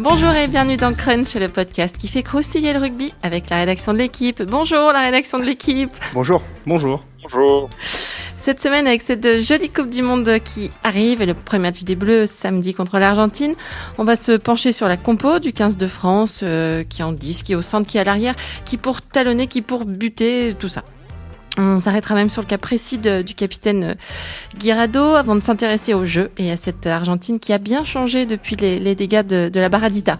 Bonjour et bienvenue dans Crunch, le podcast qui fait croustiller le rugby avec la rédaction de l'équipe. Bonjour la rédaction de l'équipe. Bonjour. Bonjour. Bonjour. Cette semaine, avec cette jolie Coupe du Monde qui arrive et le premier match des Bleus samedi contre l'Argentine, on va se pencher sur la compo du 15 de France, qui est en 10, qui est au centre, qui est à l'arrière, qui pour talonner, qui pour buter, tout ça. On s'arrêtera même sur le cas précis du capitaine Guirado avant de s'intéresser au jeu et à cette Argentine qui a bien changé depuis les dégâts de la Baradita.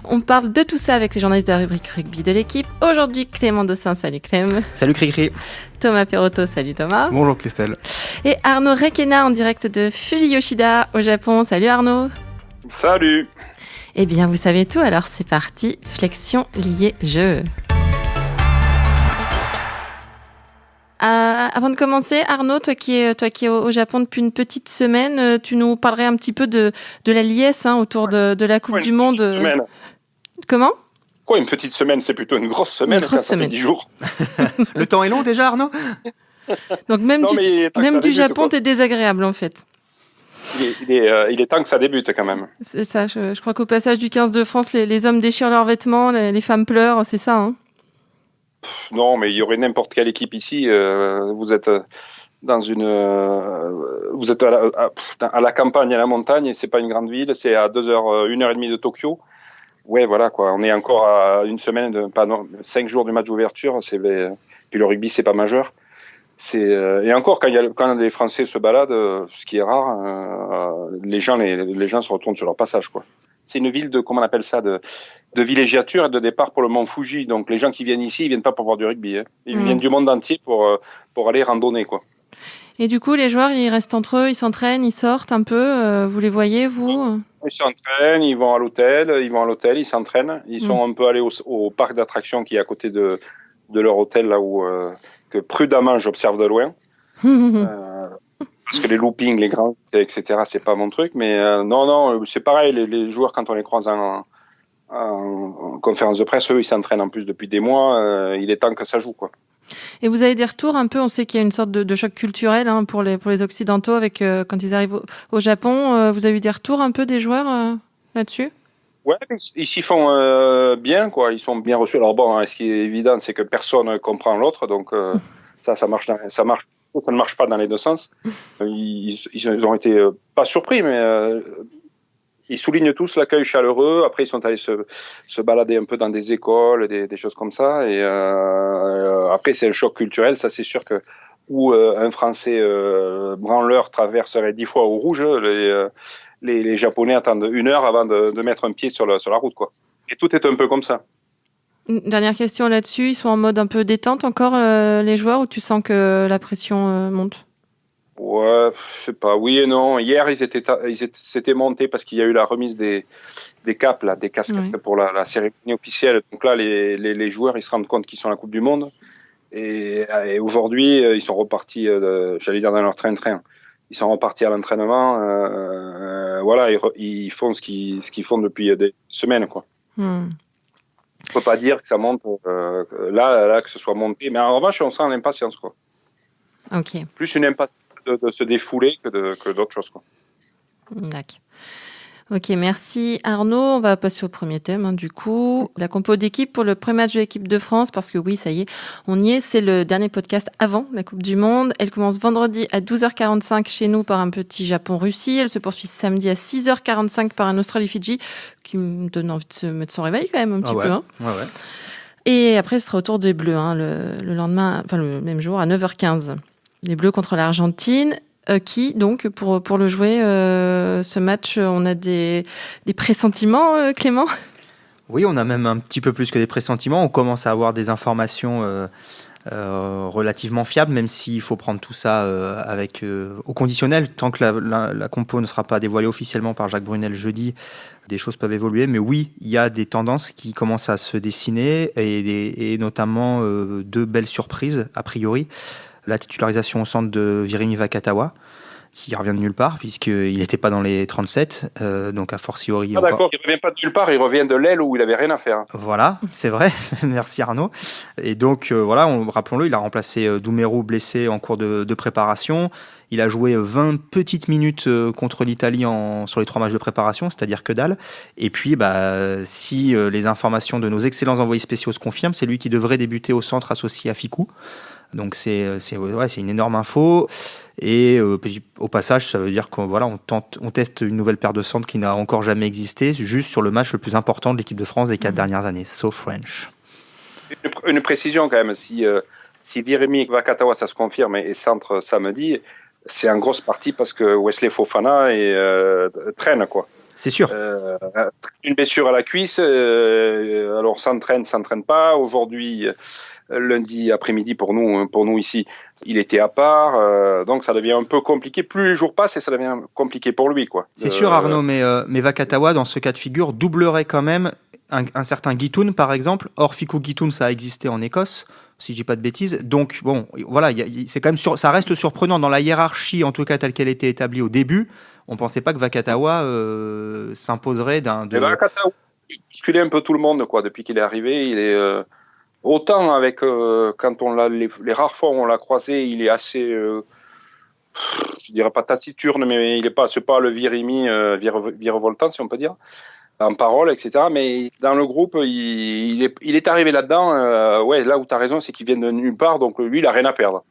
On parle de tout ça avec les journalistes de la rubrique rugby de l'équipe. Aujourd'hui, Clément Dossin, salut Clem. Salut Cricri. Thomas Perotto, salut Thomas. Bonjour Christelle. Et Arnaud Requena en direct de Fuji-Yoshida au Japon. Salut Arnaud. Salut. Eh bien, vous savez tout, alors c'est parti. Flexion liée jeu. Avant de commencer, Arnaud, toi qui es au Japon depuis une petite semaine, tu nous parlerais un petit peu de la liesse autour de la Coupe du Monde. Semaine. Comment ? Quoi, une petite semaine, c'est plutôt une grosse semaine. Une grosse ça semaine. Fait 10 jours. Le temps est long déjà, Arnaud ? Donc même du Japon, t'es désagréable en fait. Il est temps que ça débute quand même. C'est ça, je crois qu'au passage du 15 de France, les hommes déchirent leurs vêtements, les femmes pleurent, c'est ça Non, mais il y aurait n'importe quelle équipe ici. Vous êtes vous êtes à la campagne, à la montagne, et c'est pas une grande ville. C'est à 1h30 de Tokyo. Ouais, voilà quoi. On est encore à une semaine, 5 jours du match d'ouverture. Puis le rugby, c'est pas majeur. Et encore quand les Français se baladent, ce qui est rare, les gens se retournent sur leur passage quoi. C'est une ville comment on appelle ça, de villégiature et de départ pour le mont Fuji. Donc les gens qui viennent ici, ils viennent pas pour voir du rugby. Ils viennent du monde entier pour aller randonner quoi. Et du coup, les joueurs, ils restent entre eux, ils s'entraînent, ils sortent un peu. Vous les voyez, vous ? Ils s'entraînent, ils vont à l'hôtel, ils s'entraînent. Ils sont un peu allés au parc d'attractions qui est à côté de leur hôtel là où que prudemment j'observe de loin. Parce que les loopings, les grands, etc., c'est pas mon truc. Mais non, c'est pareil. Les joueurs, quand on les croise en conférence de presse, eux, ils s'entraînent en plus depuis des mois. Il est temps que ça joue, quoi. Et vous avez des retours un peu, on sait qu'il y a une sorte de choc culturel pour les Occidentaux avec quand ils arrivent au Japon. Vous avez eu des retours un peu des joueurs là-dessus ? Ouais, ils s'y font bien, quoi. Ils sont bien reçus. Alors bon, ce qui est évident, c'est que personne comprend l'autre, donc ça marche. Ça ne marche pas dans les deux sens. Ils ont été pas surpris, mais ils soulignent tous l'accueil chaleureux. Après, ils sont allés se balader un peu dans des écoles, des choses comme ça. Et après, c'est un choc culturel. Ça, c'est sûr que où un Français branleur traverserait 10 fois au rouge, les Japonais attendent 1 heure avant de mettre un pied sur la route, quoi. Et tout est un peu comme ça. Une dernière question là-dessus. Ils sont en mode un peu détente encore, les joueurs, ou tu sens que la pression monte ? Ouais, je sais pas. Oui et non. Hier, ils s'étaient montés parce qu'il y a eu la remise des capes, là, des casquettes pour la cérémonie officielle. Donc là, les joueurs, ils se rendent compte qu'ils sont à la Coupe du Monde. Et aujourd'hui, ils sont repartis, j'allais dire dans leur train-train. Ils sont repartis à l'entraînement. Voilà, ils font ce qu'ils font depuis des semaines, quoi. On peut pas dire que ça monte là que ce soit monté, mais en revanche, on sent l'impatience, quoi. Ok. Plus une impatience de se défouler que d'autres choses, quoi. D'accord. Ok, merci Arnaud. On va passer au premier thème, du coup. La compo d'équipe pour le premier match de l'équipe de France, parce que oui, ça y est, on y est. C'est le dernier podcast avant la Coupe du Monde. Elle commence vendredi à 12h45 chez nous par un petit Japon-Russie. Elle se poursuit samedi à 6h45 par un Australie-Fidji, qui me donne envie de se mettre son réveil quand même un petit peu. Ouais. Et après, ce sera au tour des Bleus, le lendemain, enfin le même jour à 9h15. Les Bleus contre l'Argentine. Qui, donc, pour le jouer, ce match, on a des pressentiments, Clément ? Oui, on a même un petit peu plus que des pressentiments. On commence à avoir des informations relativement fiables, même s'il faut prendre tout ça au conditionnel. Tant que la compo ne sera pas dévoilée officiellement par Jacques Brunel jeudi, des choses peuvent évoluer. Mais oui, il y a des tendances qui commencent à se dessiner et notamment 2 belles surprises, a priori. La titularisation au centre de Virimi Vakatawa, qui revient de nulle part, puisqu'il n'était pas dans les 37, donc a fortiori... D'accord, il ne revient pas de nulle part, il revient de l'aile où il n'avait rien à faire. Voilà, c'est vrai, merci Arnaud. Et donc, rappelons-le, il a remplacé Doumerou blessé en cours de préparation. Il a joué 20 petites minutes contre l'Italie sur les 3 matchs de préparation, c'est-à-dire que dalle. Et puis, si les informations de nos excellents envoyés spéciaux se confirment, c'est lui qui devrait débuter au centre associé à Ficou. Donc c'est une énorme info. Et au passage, ça veut dire on teste une nouvelle paire de centres qui n'a encore jamais existé, juste sur le match le plus important de l'équipe de France des 4 dernières années, So French. Une précision quand même, si Virimi Vakatawa, ça se confirme, et centre samedi, c'est en grosse partie parce que Wesley Fofana traîne, quoi. C'est sûr. Une blessure à la cuisse, alors s'entraîne pas. Aujourd'hui, lundi après-midi pour nous ici, il était à part, donc ça devient un peu compliqué. Plus les jours passent et ça devient compliqué pour lui, quoi. C'est sûr, Arnaud, mais Vakatawa, dans ce cas de figure, doublerait quand même un certain Guitoun, par exemple. Or, Ficou Guitoun, ça a existé en Écosse, si je dis pas de bêtises. Donc, bon, voilà, c'est quand même ça reste surprenant dans la hiérarchie, en tout cas telle qu'elle était établie au début. On pensait pas que Vakatawa s'imposerait Vakatawa, il bousculait un peu tout le monde, quoi. Depuis qu'il est arrivé, il est autant avec quand on l'a les rares fois où on l'a croisé, il est assez, je dirais pas taciturne, mais c'est pas le Virimi virevoltant, si on peut dire, en parole, etc. Mais dans le groupe, il est arrivé là-dedans. Là où tu as raison, c'est qu'il vient de nulle part, donc lui, il a rien à perdre.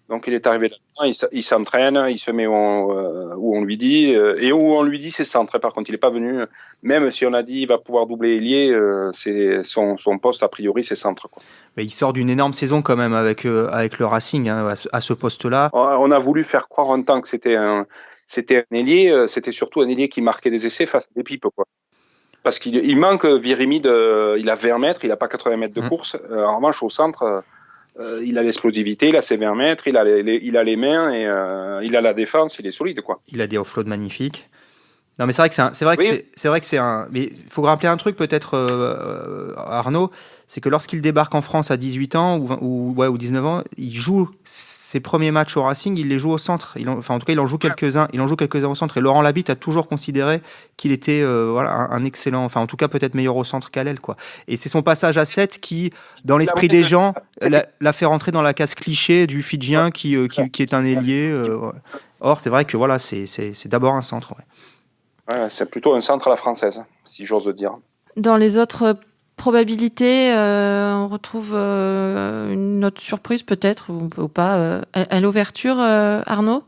Donc il est arrivé là-dedans, il s'entraîne, il se met où on lui dit, et où on lui dit c'est centre. Par contre, il n'est pas venu, même si on a dit il va pouvoir doubler ailier, c'est son poste a priori c'est centre, quoi. Mais il sort d'une énorme saison quand même avec le Racing, hein, à ce poste-là. On a voulu faire croire en tant que c'était un ailier, c'était surtout un ailier qui marquait des essais face à des pipes, quoi. Parce qu'il manque Virimi, il a 20 mètres, il n'a pas 80 mètres de course. En revanche, au centre, il a l'explosivité, il a ses 20 mètres, il a les mains et il a la défense, il est solide, quoi. Il a des offloads magnifiques. Non, mais c'est vrai que c'est un. Mais il faut rappeler un truc peut-être, Arnaud, c'est que lorsqu'il débarque en France à 18 ans ou 19 ans, il joue ses premiers matchs au Racing, il les joue au centre. En tout cas, il en joue quelques-uns. Il en joue quelques-uns au centre. Et Laurent Labitte a toujours considéré qu'il était un excellent, enfin en tout cas peut-être meilleur au centre qu'à l'aile, quoi. Et c'est son passage à 7 qui, dans l'esprit des gens, l'a fait rentrer dans la case cliché du Fidjien qui est un ailier. Or, c'est vrai que c'est d'abord un centre. Ouais. Ouais, c'est plutôt un centre à la française, si j'ose dire. Dans les autres probabilités, on retrouve une autre surprise peut-être ou pas à l'ouverture, Arnaud ?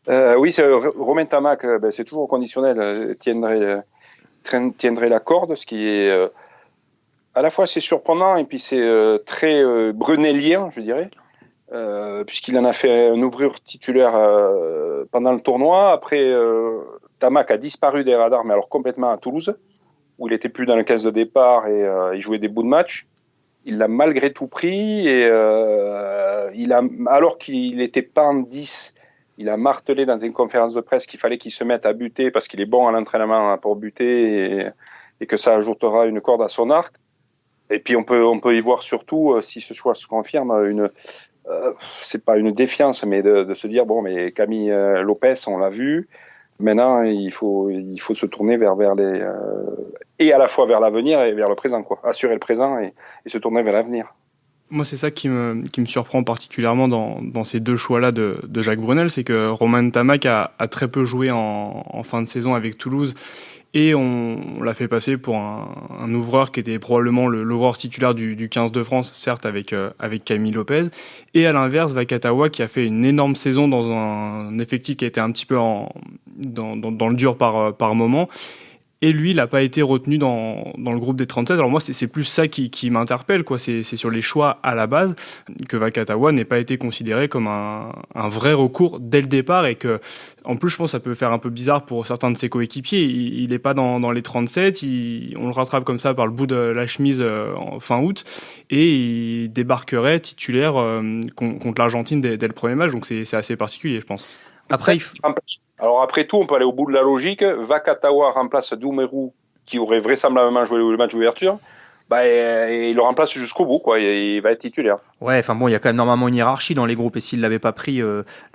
Oui, c'est Romain Tamac, c'est toujours conditionnel, tiendrait la corde, ce qui est à la fois c'est surprenant et puis c'est très brunelien, je dirais. Puisqu'il en a fait un ouvreur titulaire pendant le tournoi. Après, Tamac a disparu des radars, mais alors complètement à Toulouse, où il était plus dans le 15 de départ et il jouait des bouts de match. Il l'a malgré tout pris et alors qu'il n'était pas en 10, il a martelé dans une conférence de presse qu'il fallait qu'il se mette à buter parce qu'il est bon à l'entraînement pour buter et que ça ajoutera une corde à son arc. Et puis on peut y voir surtout, si ce choix se confirme, c'est pas une défiance, mais de se dire bon, mais Camille Lopez, on l'a vu. Maintenant, il faut se tourner vers les et à la fois vers l'avenir et vers le présent, quoi. Assurer le présent et se tourner vers l'avenir. Moi, c'est ça qui me surprend particulièrement dans ces deux choix-là de Jacques Brunel, c'est que Romain Tamac a très peu joué en fin de saison avec Toulouse. Et on l'a fait passer pour un ouvreur qui était probablement l'ouvreur titulaire du 15 de France, certes avec Camille Lopez. Et à l'inverse, Vakatawa qui a fait une énorme saison dans un effectif qui a été un petit peu dans le dur par moment. Et lui, il n'a pas été retenu dans le groupe des 37. Alors moi, c'est plus ça qui m'interpelle, quoi. C'est sur les choix à la base que Vakatawa n'ait pas été considéré comme un vrai recours dès le départ et que, en plus, je pense que ça peut faire un peu bizarre pour certains de ses coéquipiers. Il n'est pas dans les 37. On le rattrape comme ça par le bout de la chemise en fin août et il débarquerait titulaire contre l'Argentine dès le premier match. Donc c'est assez particulier, je pense. Alors après tout, on peut aller au bout de la logique. Vakatawa remplace Doumerou, qui aurait vraisemblablement joué le match d'ouverture. il le remplace jusqu'au bout, quoi. Il va être titulaire. Ouais, enfin bon, il y a quand même normalement une hiérarchie dans les groupes et s'il l'avait pas pris,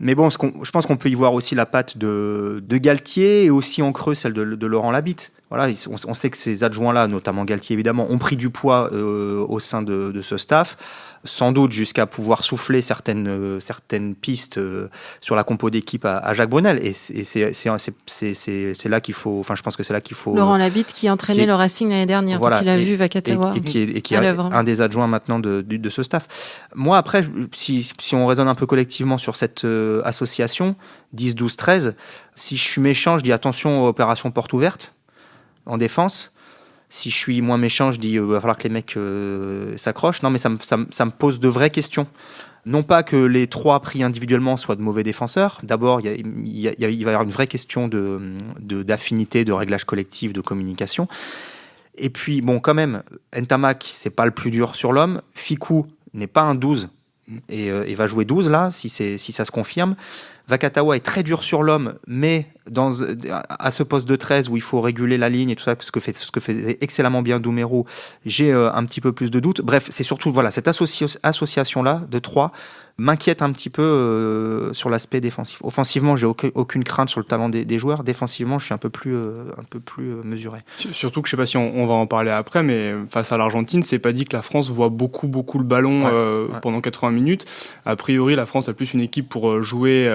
mais bon, je pense qu'on peut y voir aussi la patte de Galtier et aussi en creux celle de Laurent Labitte. Voilà, on sait que ces adjoints-là, notamment Galtier évidemment, ont pris du poids au sein de ce staff, sans doute jusqu'à pouvoir souffler certaines pistes sur la compo d'équipe à Jacques Brunel. Et c'est là qu'il faut, enfin je pense que c'est là qu'il faut. Laurent Labitte qui entraînait le Racing l'année dernière, voilà, donc il a vu Vakatawa et qui est un des adjoints maintenant de ce staff. Moi après, si on raisonne un peu collectivement sur cette association 10, 12, 13, si je suis méchant, je dis attention aux opérations porte ouverte en défense. Si je suis moins méchant, je dis il va falloir que les mecs s'accrochent. Non, mais ça me pose de vraies questions. Non pas que les trois pris individuellement soient de mauvais défenseurs. D'abord, il va y avoir une vraie question d'affinité, de réglage collectif, de communication. Et puis, bon, quand même, Ntamak, c'est pas le plus dur sur l'homme. Fickou n'est pas un 12 et va jouer 12 là, si ça se confirme. Vakatawa est très dur sur l'homme, mais à ce poste de 13 où il faut réguler la ligne et tout ça, ce que fait excellemment bien Doumerou, j'ai un petit peu plus de doutes. Bref, c'est surtout cette association-là de 3 m'inquiète un petit peu sur l'aspect défensif. Offensivement, j'ai aucune crainte sur le talent des joueurs. Défensivement, je suis un peu plus mesuré. Surtout que je sais pas si on va en parler après, mais face à l'Argentine, c'est pas dit que la France voit beaucoup le ballon pendant 80 minutes. A priori, la France a plus une équipe pour jouer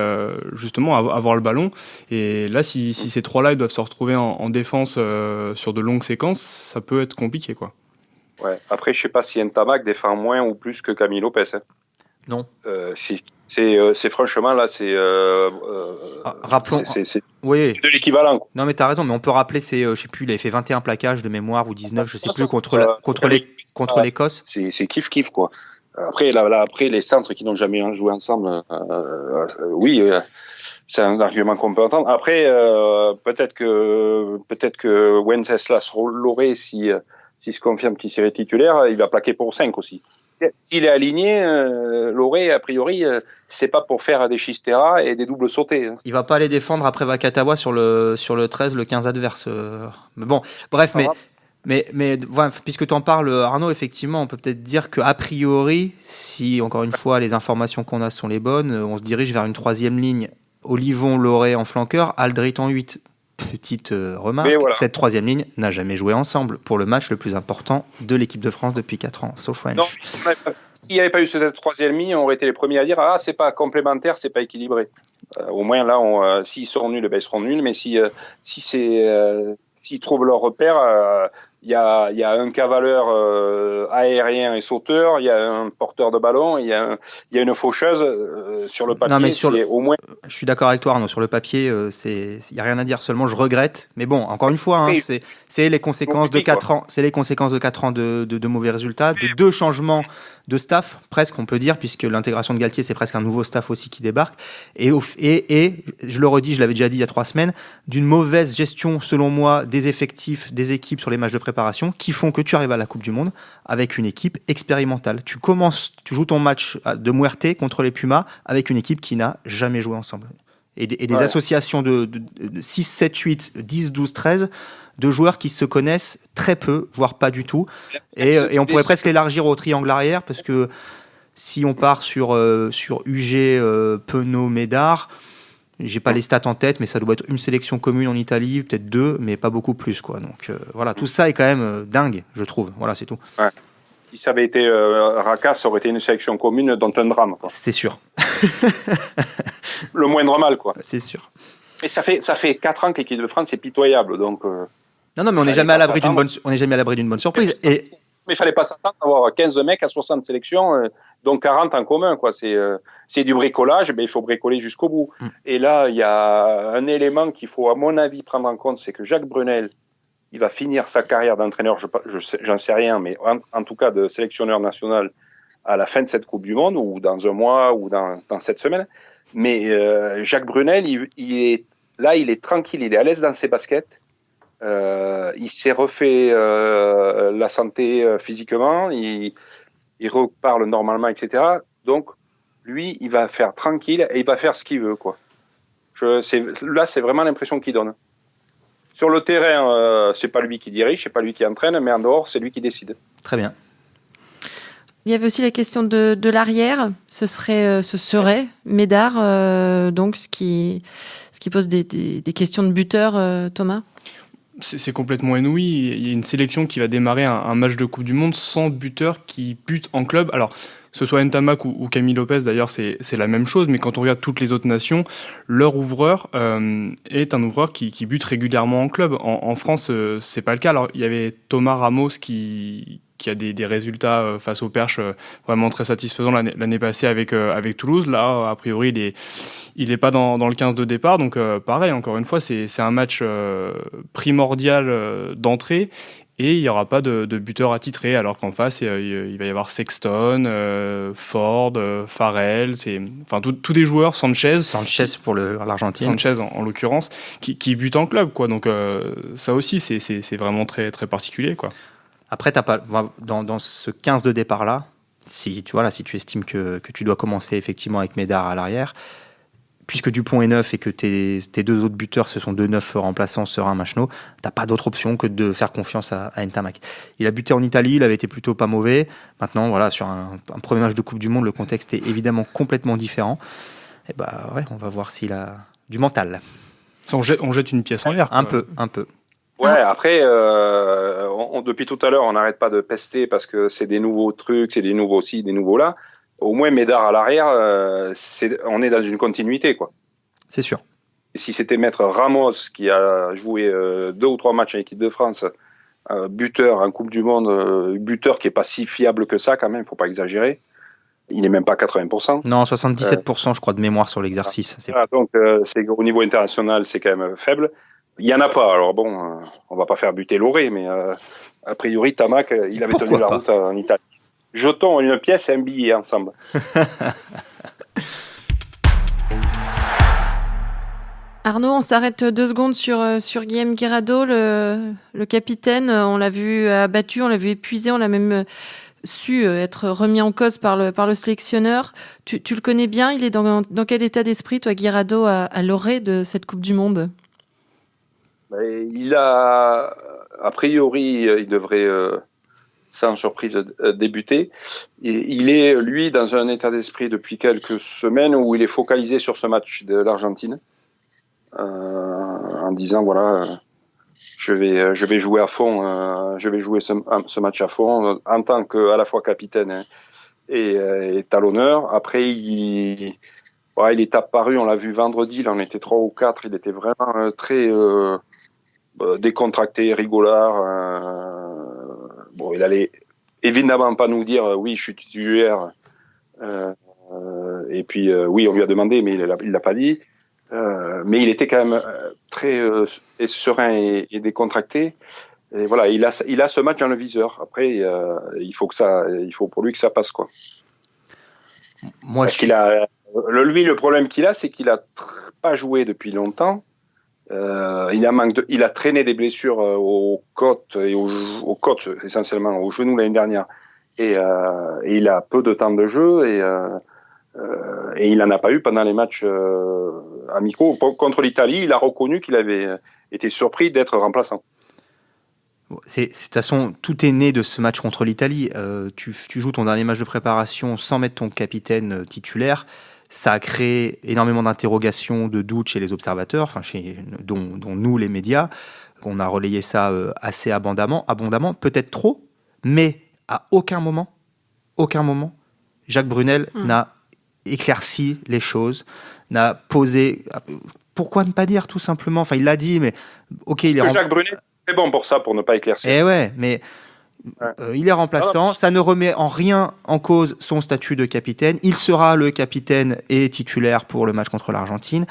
justement, avoir le ballon. Et là, si ces trois-là ils doivent se retrouver en défense sur de longues séquences, ça peut être compliqué, quoi. Ouais. Après, je sais pas si Ntamak défend moins ou plus que Camille Lopez. Hein. Non. C'est franchement là, c'est rappelons. C'est oui. de l'équivalent. Quoi. Non mais t'as raison, mais on peut rappeler, je sais plus, il avait fait 21 plaquages de mémoire ou 19, je sais plus, contre l'Écosse. C'est kiff quoi. Après les centres qui n'ont jamais joué ensemble, oui, c'est un argument qu'on peut entendre. Après, peut-être que Wenceslas Loré, si se confirme qu'il serait titulaire, il va plaquer pour 5 aussi. S'il est aligné, Loré, a priori, c'est pas pour faire des chisteras et des doubles sautés. Hein. Il va pas aller défendre après Vakatawa sur le 13, le 15 adverse. Mais bon, bref, mais voilà, puisque tu en parles, Arnaud, effectivement, on peut peut-être dire qu'a priori, si encore une fois les informations qu'on a sont les bonnes, on se dirige vers une troisième ligne. Olivon, Loré en flanqueur, Aldrit en 8. Petite remarque, voilà. Cette troisième ligne n'a jamais joué ensemble pour le match le plus important de l'équipe de France depuis 4 ans, sauf French. Non, s'il n'y avait pas eu cette troisième ligne, on aurait été les premiers à dire « Ah, c'est pas complémentaire, c'est pas équilibré ». Au moins, là, s'ils seront nuls, ils seront nuls, mais s'ils trouvent leur repère, il y a un cavaleur aérien et sauteur, il y a un porteur de ballon, il y a une faucheuse sur le papier. Non, mais au moins. Je suis d'accord avec toi, Arnaud. Sur le papier, il y a rien à dire. Seulement, je regrette. Mais bon, encore une fois, hein, c'est les conséquences de 4 ans. C'est les conséquences de 4 ans de mauvais résultats, de 2 changements de staff, presque on peut dire, puisque l'intégration de Galtier, c'est presque un nouveau staff aussi qui débarque. Et je le redis, je l'avais déjà dit il y a 3 semaines, d'une mauvaise gestion, selon moi, des effectifs, des équipes sur les matchs de préparation, qui font que tu arrives à la Coupe du Monde avec une équipe expérimentale. Tu joues ton match de Muerte contre les Pumas avec une équipe qui n'a jamais joué ensemble. Et des associations de 6, 7, 8, 10, 12, 13 de joueurs qui se connaissent très peu, voire pas du tout. Et on pourrait presque l'élargir au triangle arrière, parce que si on part sur UG, Penaud, Médard, j'ai pas les stats en tête, mais ça doit être une sélection commune en Italie, peut-être 2, mais pas beaucoup plus, quoi. Donc voilà, tout ça est quand même dingue, je trouve. Voilà, c'est tout. Ouais. Si ça avait été Racas, ça aurait été une sélection commune dont un drame. Quoi. C'est sûr. Le moindre mal, quoi. C'est sûr. Et ça fait 4 ans que l'équipe de France est pitoyable, donc. Non, mais on n'est jamais à l'abri d'une bonne surprise. Mais il fallait pas s'attendre à avoir 15 mecs à 60 sélections, dont 40 en commun, quoi. C'est du bricolage, mais il faut bricoler jusqu'au bout. Et là, il y a un élément qu'il faut, à mon avis, prendre en compte, c'est que Jacques Brunel, il va finir sa carrière d'entraîneur, j'en sais rien, mais en tout cas de sélectionneur national à la fin de cette Coupe du Monde, ou dans un mois, ou dans cette semaine. Mais Jacques Brunel, il est tranquille, il est à l'aise dans ses baskets. Il s'est refait la santé physiquement, il reparle normalement, etc. Donc, lui, il va faire tranquille et il va faire ce qu'il veut, quoi. Là, c'est vraiment l'impression qu'il donne. Sur le terrain, c'est pas lui qui dirige, c'est pas lui qui entraîne, mais en dehors, c'est lui qui décide. Très bien. Il y avait aussi la question de l'arrière. Ce serait Médard, donc ce qui pose des questions de buteur, Thomas. C'est complètement inouï. Il y a une sélection qui va démarrer un match de Coupe du Monde sans buteur qui bute en club. Alors, que ce soit Ntamak ou Camille Lopez, d'ailleurs, c'est la même chose. Mais quand on regarde toutes les autres nations, leur ouvreur est un ouvreur qui bute régulièrement en club. En France, c'est pas le cas. Alors, il y avait Thomas Ramos qui a des résultats face aux Perches vraiment très satisfaisants l'année passée avec Toulouse. Là, a priori, il est pas dans le 15 de départ. Donc, pareil, encore une fois, c'est un match primordial d'entrée. Et il n'y aura pas de buteur attitré, alors qu'en face, il va y avoir Sexton, Ford, Farrell, tous des joueurs, Sanchez pour l'Argentine. Sanchez en l'occurrence, qui butent en club, quoi. Donc ça aussi, c'est vraiment très, très particulier, quoi. Après, t'as pas, dans ce 15 de départ-là, si tu estimes que tu dois commencer effectivement avec Médard à l'arrière, puisque Dupont est neuf et que tes deux autres buteurs, ce sont deux neufs remplaçants, Serin, Machno, t'as pas d'autre option que de faire confiance à Ntamak. Il a buté en Italie, il avait été plutôt pas mauvais. Maintenant, voilà, sur un premier match de Coupe du Monde, le contexte est évidemment complètement différent. Et on va voir s'il a du mental. On jette une pièce en l'air, quoi. Un peu. Ouais, après, depuis tout à l'heure, on n'arrête pas de pester parce que c'est des nouveaux trucs, c'est des nouveaux ci, des nouveaux là. Au moins, Médard à l'arrière, on est dans une continuité, quoi. C'est sûr. Et si c'était Maître Ramos qui a joué 2 ou 3 matchs en équipe de France, buteur en Coupe du Monde, buteur qui est pas si fiable que ça, quand même, faut pas exagérer. Il n'est même pas 80%. Non, 77%, je crois, de mémoire sur l'exercice. Donc, c'est au niveau international, c'est quand même faible. Il y en a pas. Alors bon, on va pas faire buter Loré, mais a priori, Tamac, il avait tenu la route en Italie. Jetons une pièce et un billet ensemble. Arnaud, on s'arrête 2 secondes sur Guillaume Guirado, le capitaine. On l'a vu abattu, on l'a vu épuisé, on l'a même su être remis en cause par le sélectionneur. Tu le connais bien, il est dans quel état d'esprit, toi, Guirado, à l'orée de cette Coupe du Monde? Il a priori, il devrait sans surprise débuter. Et il est, lui, dans un état d'esprit depuis quelques semaines où il est focalisé sur ce match de l'Argentine, en disant voilà, je vais jouer à fond, je vais jouer ce match à fond en tant que à la fois capitaine et talonneur. Après, il est apparu, on l'a vu vendredi, là on était 3 ou 4, il était vraiment très décontracté, rigolard. Il allait évidemment pas nous dire oui, je suis titulaire. Et puis oui, on lui a demandé, mais il l'a pas dit. Mais il était quand même très serein et décontracté. Et voilà, il a ce match dans le viseur. Après, il faut pour lui que ça passe, quoi. Lui, le problème qu'il a, c'est qu'il a pas joué depuis longtemps. Il a traîné des blessures aux côtes et aux côtes essentiellement aux genoux l'année dernière et il a peu de temps de jeu et il en a pas eu pendant les matchs amicaux contre l'Italie. Il a reconnu qu'il avait été surpris d'être remplaçant. De toute façon, tout est né de ce match contre l'Italie. Tu joues ton dernier match de préparation sans mettre ton capitaine titulaire. Ça a créé énormément d'interrogations, de doutes chez les observateurs, dont nous, les médias. On a relayé ça assez abondamment, peut-être trop, mais à aucun moment, Jacques Brunel n'a éclairci les choses, n'a posé... Pourquoi ne pas dire, tout simplement? Enfin, il l'a dit, mais... ok, il est Jacques Brunel, c'est bon pour ça, pour ne pas éclaircir. Eh ouais, mais... il est remplaçant, ça ne remet en rien en cause son statut de capitaine. Il sera le capitaine et titulaire pour le match contre l'Argentine.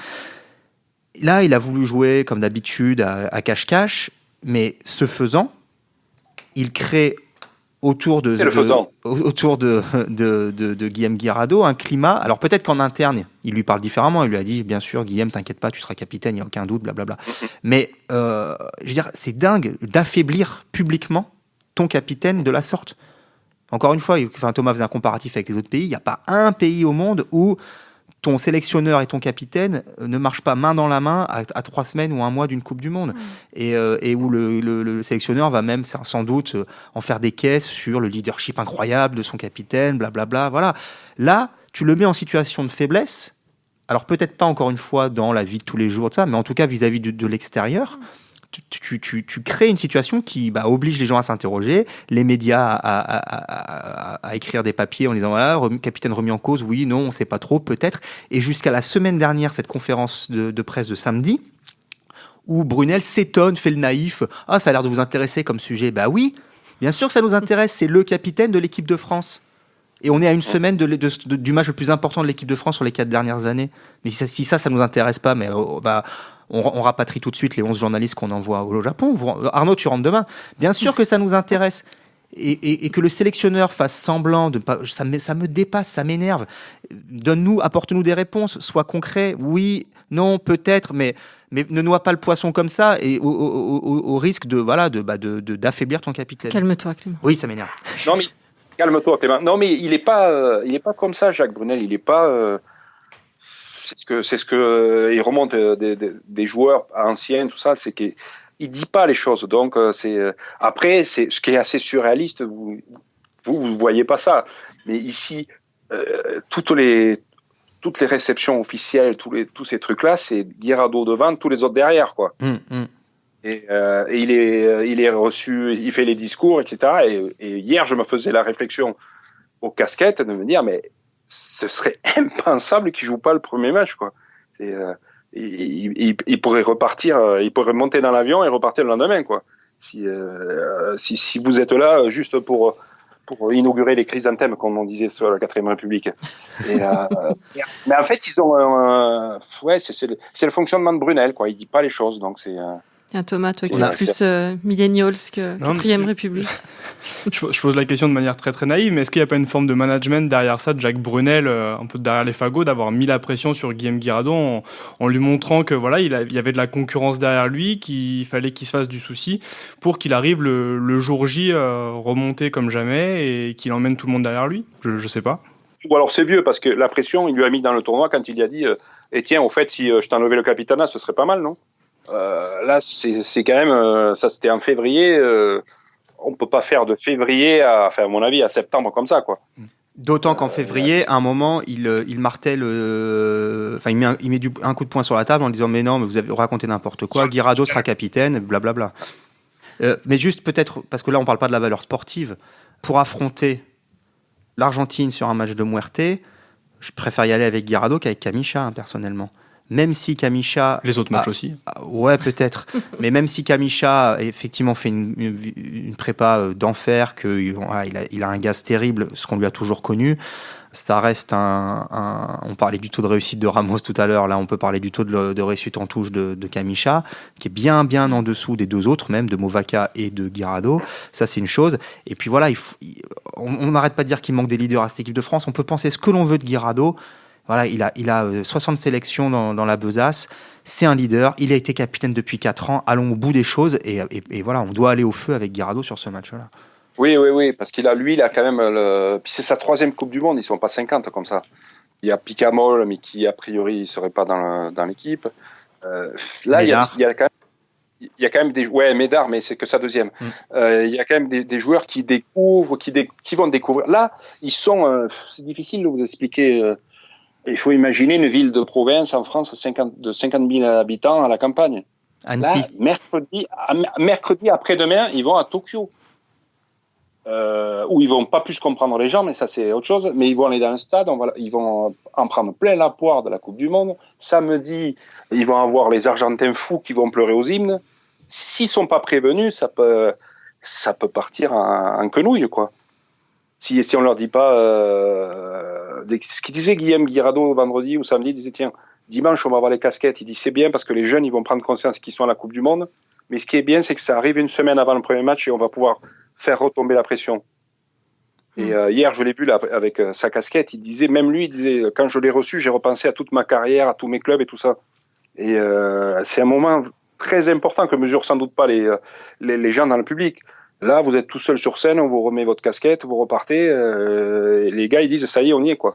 Là, il a voulu jouer comme d'habitude à cache-cache, mais ce faisant, il crée autour de Guillaume Guirado un climat. Alors peut-être qu'en interne, il lui parle différemment. Il lui a dit, bien sûr, Guillaume, t'inquiète pas, tu seras capitaine, il n'y a aucun doute, blablabla. Mais je veux dire, c'est dingue d'affaiblir publiquement ton capitaine de la sorte. Encore une fois, Thomas faisait un comparatif avec les autres pays. Il n'y a pas un pays au monde où ton sélectionneur et ton capitaine ne marchent pas main dans la main à 3 semaines ou un mois d'une Coupe du Monde. Et où le sélectionneur va même sans doute en faire des caisses sur le leadership incroyable de son capitaine, blablabla. Voilà. Là, tu le mets en situation de faiblesse. Alors peut-être pas encore une fois dans la vie de tous les jours, mais en tout cas vis-à-vis de l'extérieur. Tu crées une situation qui oblige les gens à s'interroger, les médias à écrire des papiers en disant voilà, capitaine remis en cause, oui, non, on ne sait pas trop, peut-être. Et jusqu'à la semaine dernière, cette conférence de presse de samedi, où Brunel s'étonne, fait le naïf, ah, ça a l'air de vous intéresser comme sujet. Bah oui, bien sûr que ça nous intéresse, c'est le capitaine de l'équipe de France. Et on est à une semaine du match le plus important de l'équipe de France sur les 4 dernières années. Mais si ça nous intéresse pas, mais on rapatrie tout de suite les 11 journalistes qu'on envoie au Japon. Arnaud, tu rentres demain. Bien sûr que ça nous intéresse. Et que le sélectionneur fasse semblant de pas, ça me dépasse, ça m'énerve. Apporte-nous des réponses, sois concret. Oui, non, peut-être, mais ne noie pas le poisson comme ça et au risque d'affaiblir ton capitaine. Calme-toi, Clément. Oui, ça m'énerve. Non, mais calme-toi, Clément. Non, mais il est pas comme ça, Jacques Brunel. Il est pas. C'est ce que il remonte des joueurs anciens, tout ça. C'est qu'il dit pas les choses. Donc après, c'est ce qui est assez surréaliste. Vous voyez pas ça. Mais ici, toutes les réceptions officielles, tous ces trucs-là, c'est Guirado devant, tous les autres derrière, quoi. Et il est reçu, il fait les discours, etc. Et hier, je me faisais la réflexion aux casquettes de me dire, mais ce serait impensable qu'il joue pas le premier match, quoi. Il pourrait repartir, il pourrait monter dans l'avion et repartir le lendemain, quoi. Si vous êtes là juste pour inaugurer les chrysanthèmes, comme on disait sur la 4ème République. Mais en fait, ils ont c'est le fonctionnement de Brunel, quoi. Il dit pas les choses, donc c'est. Thomas, toi qui es plus millennials que 4ème République. Je pose la question de manière très très naïve, mais est-ce qu'il n'y a pas une forme de management derrière ça, de Jacques Brunel, un peu derrière les fagots, d'avoir mis la pression sur Guillaume Guirado en lui montrant que voilà, il y avait de la concurrence derrière lui, qu'il fallait qu'il se fasse du souci pour qu'il arrive le jour J remonté comme jamais et qu'il emmène tout le monde derrière lui? Je sais pas. Ou alors c'est vieux parce que la pression, il lui a mis dans le tournoi quand il lui a dit et tiens, au fait, si je t'enlevais le capitanat, ce serait pas mal, non? Là, c'est quand même, ça c'était en février. On peut pas faire de février à mon avis, à septembre comme ça, quoi. D'autant qu'en février, à un moment, il martèle, il met un coup de poing sur la table en disant mais non, mais vous avez raconté n'importe quoi. Guirado sera capitaine, blablabla. Mais juste peut-être parce que là, on parle pas de la valeur sportive. Pour affronter l'Argentine sur un match de Muerte, je préfère y aller avec Guirado qu'avec Camicha, personnellement. Même si Camicha... Les autres matchs aussi. Ouais, peut-être. Mais même si Camicha a effectivement fait une prépa d'enfer, qu'il a un gaz terrible, ce qu'on lui a toujours connu, ça reste on parlait du taux de réussite de Ramos tout à l'heure, là on peut parler du taux de réussite en touche de Camicha, qui est bien en dessous des deux autres, même de Movaca et de Guirado. Ça, c'est une chose. Et puis voilà, on n'arrête pas de dire qu'il manque des leaders à cette équipe de France. On peut penser ce que l'on veut de Guirado. Voilà, il a 60 sélections dans la besace. C'est un leader. Il a été capitaine depuis 4 ans. Allons au bout des choses. Et voilà, on doit aller au feu avec Guirado sur ce match-là. Oui, parce qu'il a quand même puis c'est sa 3e Coupe du Monde. Ils sont pas 50 comme ça. Il y a Picamol, mais qui a priori il serait pas dans l'équipe. Là, il y a quand même des Médard, mais c'est que sa 2e. Il y a quand même des joueurs qui découvrent, qui vont découvrir. Là, ils sont. C'est difficile de vous expliquer. Il faut imaginer une ville de province en France de 50 000 habitants à la campagne. Annecy. Là, mercredi après-demain, ils vont à Tokyo. Où ils vont pas plus comprendre les gens, mais ça c'est autre chose. Mais ils vont aller dans un stade, ils vont en prendre plein la poire de la Coupe du Monde. Samedi, ils vont avoir les Argentins fous qui vont pleurer aux hymnes. S'ils sont pas prévenus, ça peut partir en quenouille, quoi. Si on leur dit pas ce qu'il disait Guillaume Guirado vendredi ou samedi, il disait tiens, dimanche on va avoir les casquettes. Il dit c'est bien parce que les jeunes ils vont prendre conscience qu'ils sont à la Coupe du Monde. Mais ce qui est bien, c'est que ça arrive une semaine avant le premier match et on va pouvoir faire retomber la pression. Et hier, je l'ai vu là avec sa casquette. Il disait, même lui, il disait quand je l'ai reçu, j'ai repensé à toute ma carrière, à tous mes clubs et tout ça. Et c'est un moment très important que mesurent sans doute pas les gens dans le public. Là, vous êtes tout seul sur scène, on vous remet votre casquette, vous repartez. Et les gars, ils disent ça y est, on y est, quoi.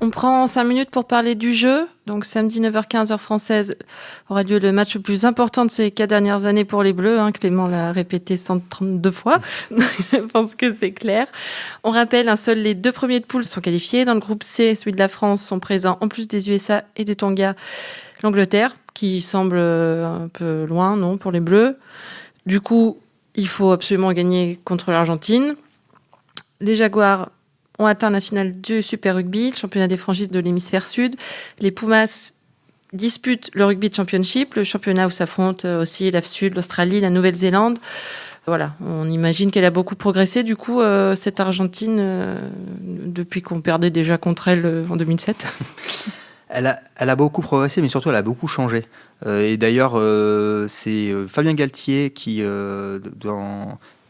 On prend 5 minutes pour parler du jeu. Donc samedi 9h15 heure française aura lieu le match le plus important de ces 4 dernières années pour les Bleus. Clément l'a répété 132 fois. Je pense que c'est clair. On rappelle, seuls les 2 premiers de poule sont qualifiés. Dans le groupe C, celui de la France, sont présents en plus des USA et de Tonga, l'Angleterre, qui semble un peu loin, non, pour les Bleus. Du coup, il faut absolument gagner contre l'Argentine. Les Jaguars ont atteint la finale du Super Rugby, le championnat des franchises de l'hémisphère sud. Les Pumas disputent le Rugby Championship, le championnat où s'affrontent aussi la Sud, l'Australie, la Nouvelle-Zélande. Voilà, on imagine qu'elle a beaucoup progressé. Du coup, cette Argentine, depuis qu'on perdait déjà contre elle en 2007. Elle a beaucoup progressé, mais surtout elle a beaucoup changé. Et d'ailleurs, c'est Fabien Galtier qui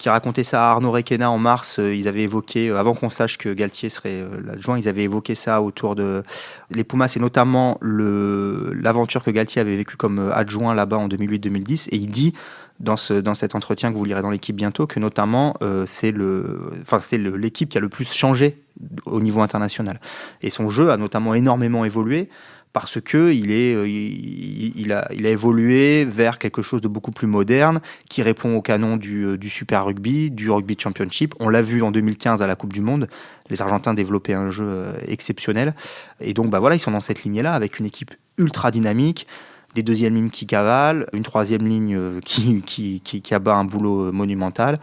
racontait ça à Arnaud Requena en mars. Ils avaient évoqué, avant qu'on sache que Galtier serait l'adjoint, ils avaient évoqué ça autour de les Pumas, et notamment l'aventure que Galtier avait vécue comme adjoint là-bas en 2008-2010. Et il dit dans cet entretien que vous lirez dans l'équipe bientôt que notamment c'est l'équipe qui a le plus changé au niveau international. Et son jeu a notamment énormément évolué parce que il a évolué vers quelque chose de beaucoup plus moderne, qui répond au canon du Super Rugby, du Rugby Championship. On l'a vu en 2015 à la Coupe du Monde, les Argentins développaient un jeu exceptionnel. Et donc ils sont dans cette lignée-là, avec une équipe ultra dynamique, des deuxièmes lignes qui cavalent, une troisième ligne qui abat un boulot monumental,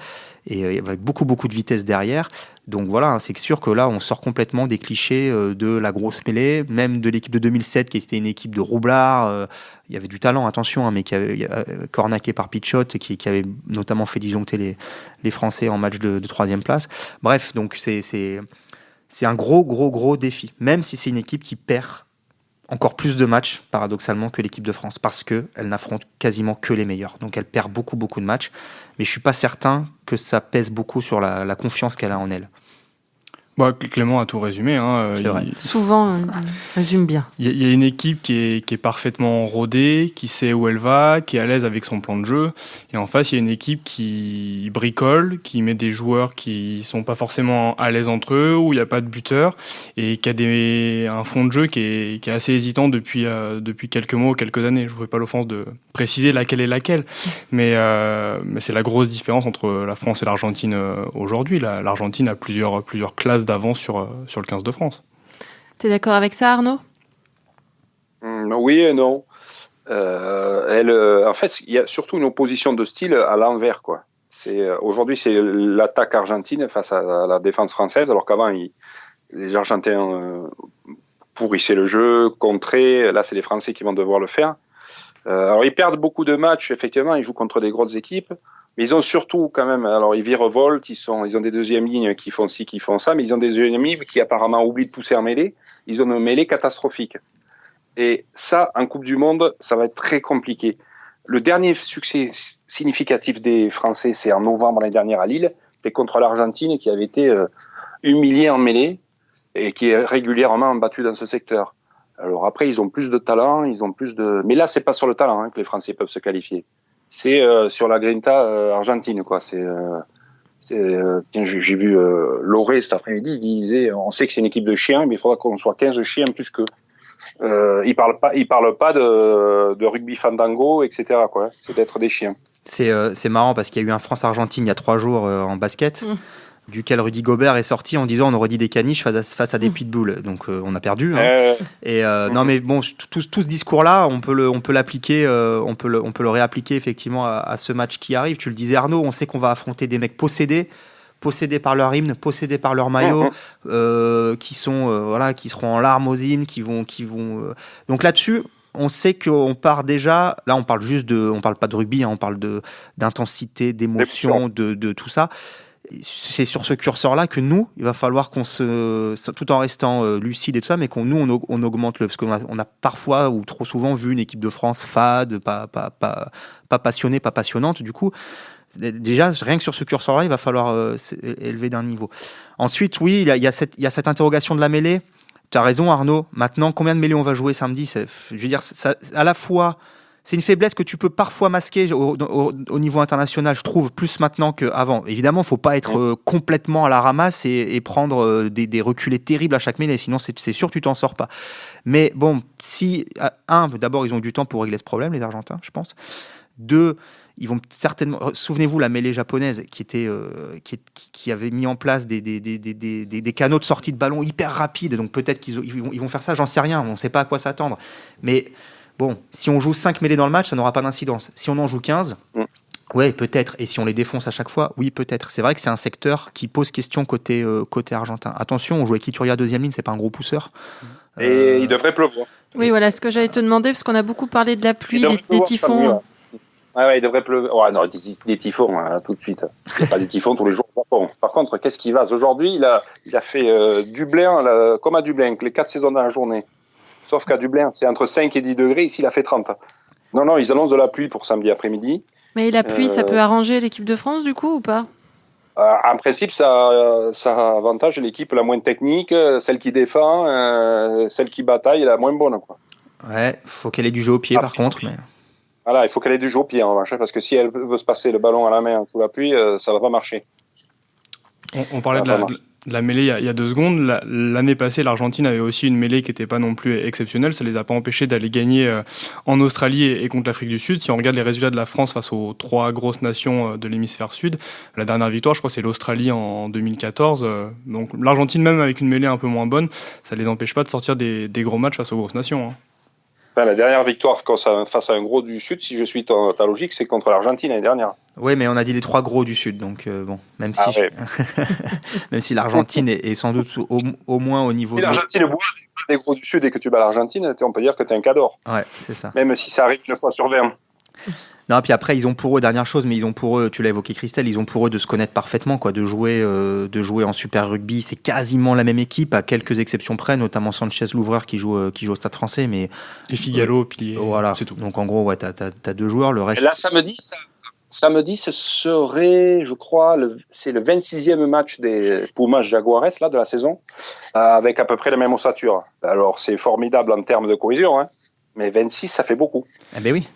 et avec beaucoup de vitesse derrière. Donc voilà, c'est sûr que là, on sort complètement des clichés de la grosse mêlée, même de l'équipe de 2007 qui était une équipe de roublards. Il y avait du talent, attention, mais qui avait cornaqué par Pichot, qui avait notamment fait disjoncter les Français en match de troisième place. Bref, donc c'est un gros défi, même si c'est une équipe qui perd encore plus de matchs, paradoxalement, que l'équipe de France, parce qu'elle n'affronte quasiment que les meilleurs. Donc elle perd beaucoup de matchs, mais je ne suis pas certain que ça pèse beaucoup sur la confiance qu'elle a en elle. Clément a tout résumé. C'est vrai. Souvent, il résume bien. Il y a une équipe qui est parfaitement rodée, qui sait où elle va, qui est à l'aise avec son plan de jeu. Et en face, il y a une équipe qui bricole, qui met des joueurs qui sont pas forcément à l'aise entre eux, où il n'y a pas de buteur, et qui a un fond de jeu qui est assez hésitant depuis quelques mois ou quelques années. Je ne vous fais pas l'offense de préciser laquelle est laquelle, mais c'est la grosse différence entre la France et l'Argentine aujourd'hui. L'Argentine a plusieurs classes d'avance sur le 15 de France. Tu es d'accord avec ça, Arnaud ? Oui et non. En fait, il y a surtout une opposition de style à l'envers, quoi. Aujourd'hui, c'est l'attaque argentine face à la défense française, alors qu'avant, les Argentins pourrissaient le jeu, contraient. Là, c'est les Français qui vont devoir le faire. Alors, ils perdent beaucoup de matchs, effectivement. Ils jouent contre des grosses équipes. Mais ils ont surtout quand même, alors ils virevoltent, ils ont des deuxièmes lignes qui font ci, qui font ça, mais ils ont des deuxièmes lignes qui apparemment oublient de pousser en mêlée. Ils ont une mêlée catastrophique. Et ça, en Coupe du Monde, ça va être très compliqué. Le dernier succès significatif des Français, c'est en novembre l'année dernière à Lille. C'était contre l'Argentine qui avait été humiliée en mêlée et qui est régulièrement battue dans ce secteur. Alors après, ils ont plus de talent, mais là, c'est pas sur le talent que les Français peuvent se qualifier. C'est sur la grinta argentine, quoi. J'ai vu Loré cet après-midi, il disait, on sait que c'est une équipe de chiens, mais il faudra qu'on soit 15 chiens plus qu'eux. Il parle pas de rugby fandango, etc., quoi. C'est d'être des chiens. C'est marrant parce qu'il y a eu un France-Argentine il y a 3 jours en basket. Duquel Rudy Gobert est sorti en disant on aurait dit des caniches face à des pitbulls, donc on a perdu. Non mais bon, tout ce discours-là, on peut l'appliquer, on peut le réappliquer effectivement à ce match qui arrive. Tu le disais Arnaud, on sait qu'on va affronter des mecs possédés par leur hymne, possédés par leur maillot, qui seront en larmes aux hymnes, qui vont. Donc là-dessus, on sait qu'on part déjà. Là, on parle pas de rugby, on parle d'intensité, d'émotion, de tout ça. C'est sur ce curseur-là que nous, il va falloir tout en restant lucide et tout ça, mais on augmente parce qu'on a parfois ou trop souvent vu une équipe de France fade, pas passionnée, pas passionnante. Du coup, déjà, rien que sur ce curseur-là, il va falloir élever d'un niveau. Ensuite, oui, il y a cette interrogation de la mêlée. Tu as raison, Arnaud. Maintenant, combien de mêlées on va jouer samedi ? Je veux dire, ça, à la fois, C'est une faiblesse que tu peux parfois masquer au niveau international, je trouve, plus maintenant qu'avant. Évidemment, il ne faut pas être complètement à la ramasse et prendre des reculés terribles à chaque mêlée, sinon c'est sûr que tu t'en sors pas. Mais bon, si, d'abord, ils ont du temps pour régler ce problème, les Argentins, je pense. 2, ils vont certainement... Souvenez-vous, la mêlée japonaise qui avait mis en place des canaux de sortie de ballon hyper rapides, donc peut-être qu'ils vont faire ça, j'en sais rien, on ne sait pas à quoi s'attendre. Mais bon, si on joue 5 mêlées dans le match, ça n'aura pas d'incidence. Si on en joue 15, ouais, peut-être. Et si on les défonce à chaque fois, oui, peut-être. C'est vrai que c'est un secteur qui pose question côté argentin. Attention, on joue avec Ituria deuxième ligne, c'est pas un gros pousseur. Et il devrait pleuvoir. Oui, voilà, ce que j'allais te demander, parce qu'on a beaucoup parlé de la pluie, des typhons. Ouais, il devrait pleuvoir. Ouais, non, des typhons, tout de suite. Il n'y a pas des typhons tous les jours. Bon, par contre, qu'est-ce qui va ? Aujourd'hui, il a fait Dublin, comme à Dublin, les 4 saisons dans la journée. Sauf qu'à Dublin, c'est entre 5 et 10 degrés. Ici, il a fait 30. Non, ils annoncent de la pluie pour samedi après-midi. Mais la pluie, ça peut arranger l'équipe de France, du coup, ou pas ? En principe, ça avantage l'équipe la moins technique, celle qui défend, celle qui bataille, la moins bonne, quoi. Ouais, faut qu'elle ait du jeu au pied, par contre. Mais... Voilà, il faut qu'elle ait du jeu au pied, en revanche, parce que si elle veut se passer le ballon à la main sous la pluie, ça va pas marcher. On parlait de la mêlée il y a 2 secondes. L'année passée, l'Argentine avait aussi une mêlée qui n'était pas non plus exceptionnelle. Ça ne les a pas empêchés d'aller gagner en Australie et contre l'Afrique du Sud. Si on regarde les résultats de la France face aux 3 grosses nations de l'hémisphère sud, la dernière victoire, je crois, c'est l'Australie en 2014. Donc l'Argentine, même avec une mêlée un peu moins bonne, ça ne les empêche pas de sortir des gros matchs face aux grosses nations. La dernière victoire face à un gros du Sud, si je suis ta logique, c'est contre l'Argentine l'année dernière. Oui, mais on a dit les 3 gros du Sud, donc bon, même si l'Argentine est sans doute au moins au niveau... Si l'Argentine boit des gros du Sud et que tu bats l'Argentine, on peut dire que tu es un cadeau. Ouais, c'est ça. Même si ça arrive 9 fois sur 20. Non, puis après, ils ont pour eux, dernière chose, mais ils ont pour eux, tu l'as évoqué Christelle, ils ont pour eux de se connaître parfaitement, quoi, de jouer en Super Rugby. C'est quasiment la même équipe, à quelques exceptions près, notamment Sanchez, l'ouvreur, qui joue au Stade Français. Mais, et Figalo, pilier. Voilà, c'est tout. Donc en gros, ouais, t'as 2 joueurs, le reste... Et là, samedi, ce serait, je crois, c'est le 26e match des Pumas Jaguares là, de la saison, avec à peu près la même ossature. Alors, c'est formidable en termes de cohésion, mais 26, ça fait beaucoup. Eh ben oui.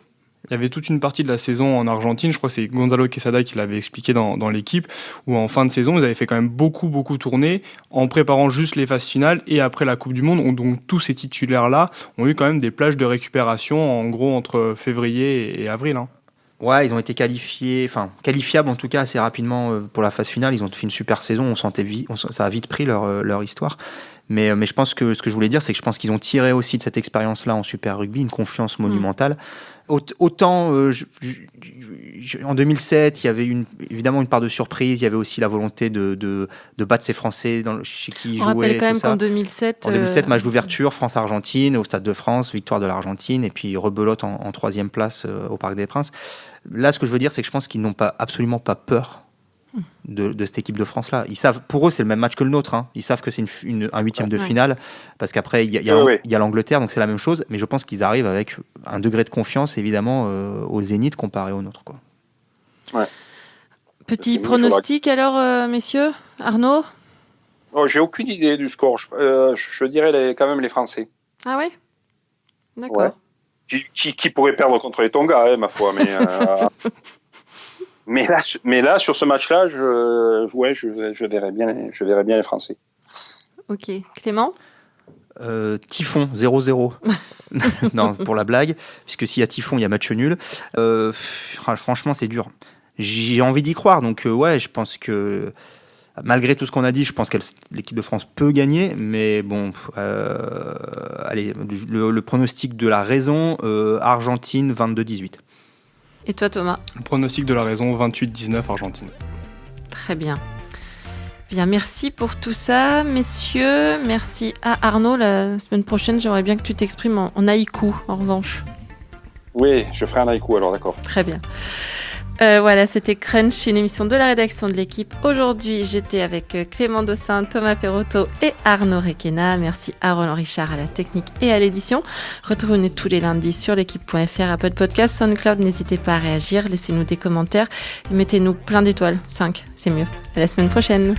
Il y avait toute une partie de la saison en Argentine, je crois que c'est Gonzalo Quesada qui l'avait expliqué dans l'équipe, où en fin de saison, ils avaient fait quand même beaucoup tourner en préparant juste les phases finales et après la Coupe du Monde. Donc tous ces titulaires-là ont eu quand même des plages de récupération, en gros entre février et avril. Ouais, ils ont été qualifiables en tout cas assez rapidement pour la phase finale. Ils ont fait une super saison, ça a vite pris leur histoire. Mais je pense que ce que je voulais dire, c'est que je pense qu'ils ont tiré aussi de cette expérience-là en Super Rugby une confiance monumentale. Autant en 2007, il y avait évidemment une part de surprise, il y avait aussi la volonté de battre ces Français chez qui ils jouaient. On rappelle quand même ça. qu'en 2007... En 2007, match d'ouverture, France-Argentine, au Stade de France, victoire de l'Argentine, et puis rebelote en 3e place au Parc des Princes. Là, ce que je veux dire, c'est que je pense qu'ils n'ont absolument pas peur de cette équipe de France-là. Ils savent, pour eux, c'est le même match que le nôtre. Ils savent que c'est un 8e de finale, parce qu'après, il y a l'Angleterre, donc c'est la même chose, mais je pense qu'ils arrivent avec un degré de confiance, évidemment, au zénith comparé au nôtre, quoi. Ouais. Petit pronostic alors, messieurs. Arnaud ? J'ai aucune idée du score. Je dirais quand même les Français. Ah ouais ? D'accord. Ouais. Qui pourrait perdre contre les Tonga, ma foi. Mais là, sur ce match-là, je verrais bien les Français. Ok. Clément ? Typhon, 0-0. Non, pour la blague, puisque s'il y a typhon, il y a match nul. Franchement, c'est dur. J'ai envie d'y croire, donc ouais, je pense que malgré tout ce qu'on a dit, je pense que l'équipe de France peut gagner, mais bon, allez, le pronostic de la raison, Argentine 22-18. Et toi, Thomas ? Le pronostic de la raison, 28-19 Argentine. Très bien. Bien, merci pour tout ça, messieurs. Merci à Arnaud. La semaine prochaine, j'aimerais bien que tu t'exprimes en haïku, en revanche. Oui, je ferai un haïku alors, d'accord. Très bien. Voilà, c'était Crunch, une émission de la rédaction de l'équipe. Aujourd'hui, j'étais avec Clément Dossin, Thomas Perotto et Arnaud Requena. Merci à Roland Richard à la technique et à l'édition. Retrouvez-nous tous les lundis sur l'équipe.fr, Apple Podcast, SoundCloud. N'hésitez pas à réagir, laissez-nous des commentaires et mettez-nous plein d'étoiles. 5, c'est mieux. À la semaine prochaine.